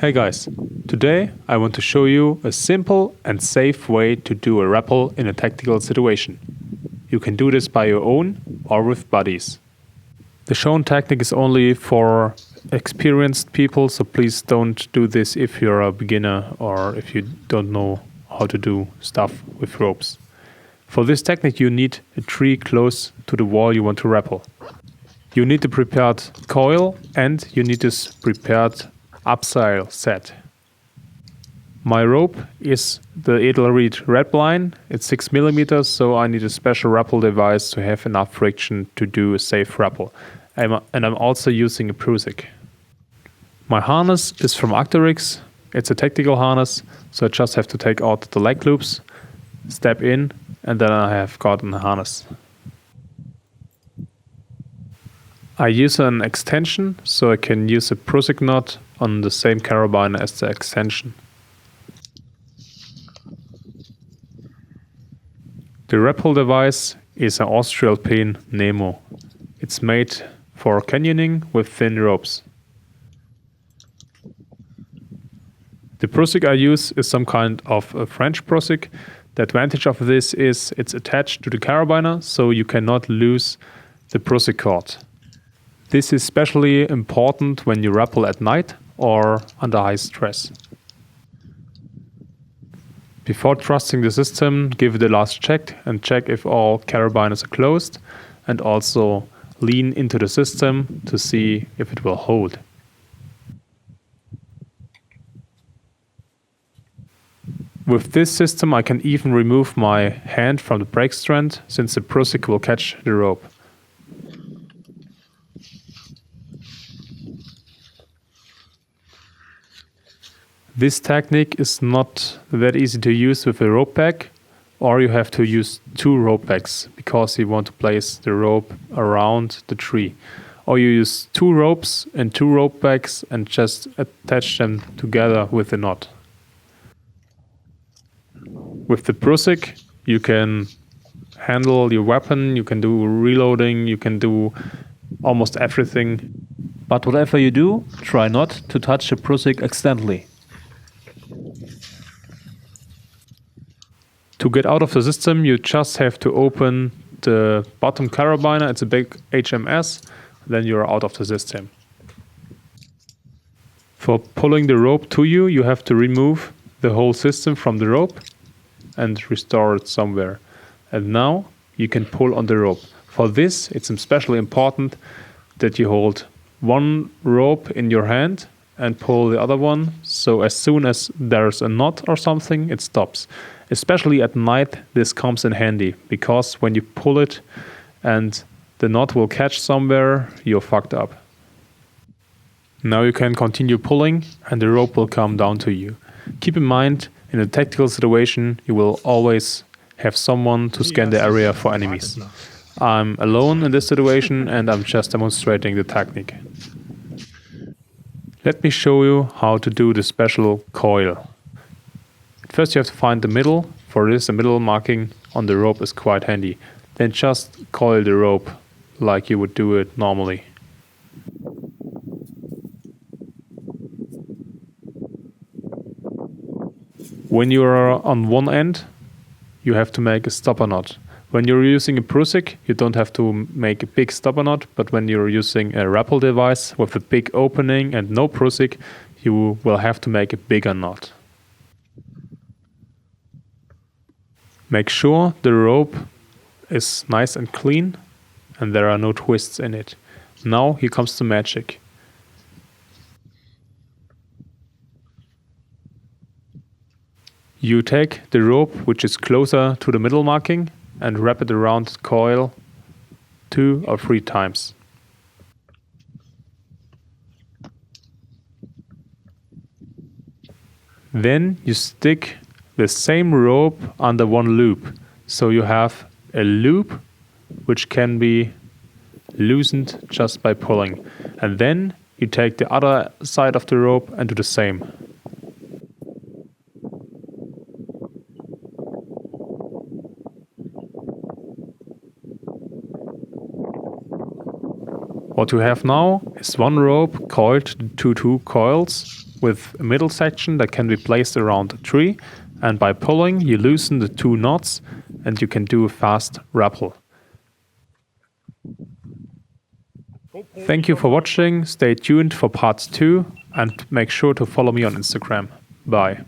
Hey guys, today I want to show you a simple and safe way to do a rappel in a tactical situation. You can do this by your own or with buddies. The shown technique is only for experienced people, so please don't do this if you're a beginner or if you don't know how to do stuff with ropes. For this technique you need a tree close to the wall you want to rappel. You need the prepared coil and you need this prepared Abseil set. My rope is the Edelrid Rapelling. It's 6 mm, so I need a special rappel device to have enough friction to do a safe rappel. And I'm also using a Prusik. My harness is from Austrialpin. It's a tactical harness, so I just have to take out the leg loops, step in, and then I have gotten a harness. I use an extension, so I can use a Prusik knot on the same carabiner as the extension. The rappel device is an Austrialpin Nemo. It's made for canyoning with thin ropes. The Prusik I use is some kind of a French Prusik. The advantage of this is it's attached to the carabiner, so you cannot lose the Prusik cord. This is especially important when you rappel at night or under high stress. Before trusting the system, give it a last check and check if all carabiners are closed, and also lean into the system to see if it will hold. With this system I can even remove my hand from the brake strand, since the Prusik will catch the rope. This technique is not that easy to use with a rope bag, or you have to use 2 rope bags because you want to place the rope around the tree. Or you use 2 ropes and 2 rope bags and just attach them together with a knot. With the Prusik you can handle your weapon, you can do reloading, you can do almost everything. But whatever you do, try not to touch the Prusik accidentally. To get out of the system, you just have to open the bottom carabiner. It's a big HMS, then you're out of the system. For pulling the rope to you, you have to remove the whole system from the rope and restore it somewhere. And now you can pull on the rope. For this, it's especially important that you hold one rope in your hand and pull the other one, so as soon as there's a knot or something, it stops. Especially at night this comes in handy, because when you pull it and the knot will catch somewhere, you're fucked up. Now you can continue pulling and the rope will come down to you. Keep in mind, in a tactical situation you will always have someone to scan the area for enemies. I'm alone in this situation and I'm just demonstrating the technique. Let me show you how to do the special coil. First you have to find the middle. For this, the middle marking on the rope is quite handy. Then just coil the rope like you would do it normally. When you are on one end, you have to make a stopper knot. When you're using a Prusik, you don't have to make a big stopper knot, but when you're using a rappel device with a big opening and no Prusik, you will have to make a bigger knot. Make sure the rope is nice and clean and there are no twists in it. Now here comes the magic. You take the rope which is closer to the middle marking and wrap it around the coil 2 or 3 times. Then you stick the same rope under one loop, so you have a loop which can be loosened just by pulling. And then you take the other side of the rope and do the same. What you have now is one rope coiled to 2 coils, with a middle section that can be placed around the tree, and by pulling you loosen the two knots and you can do a fast rappel. Thank you for watching, stay tuned for part 2 and make sure to follow me on Instagram. Bye.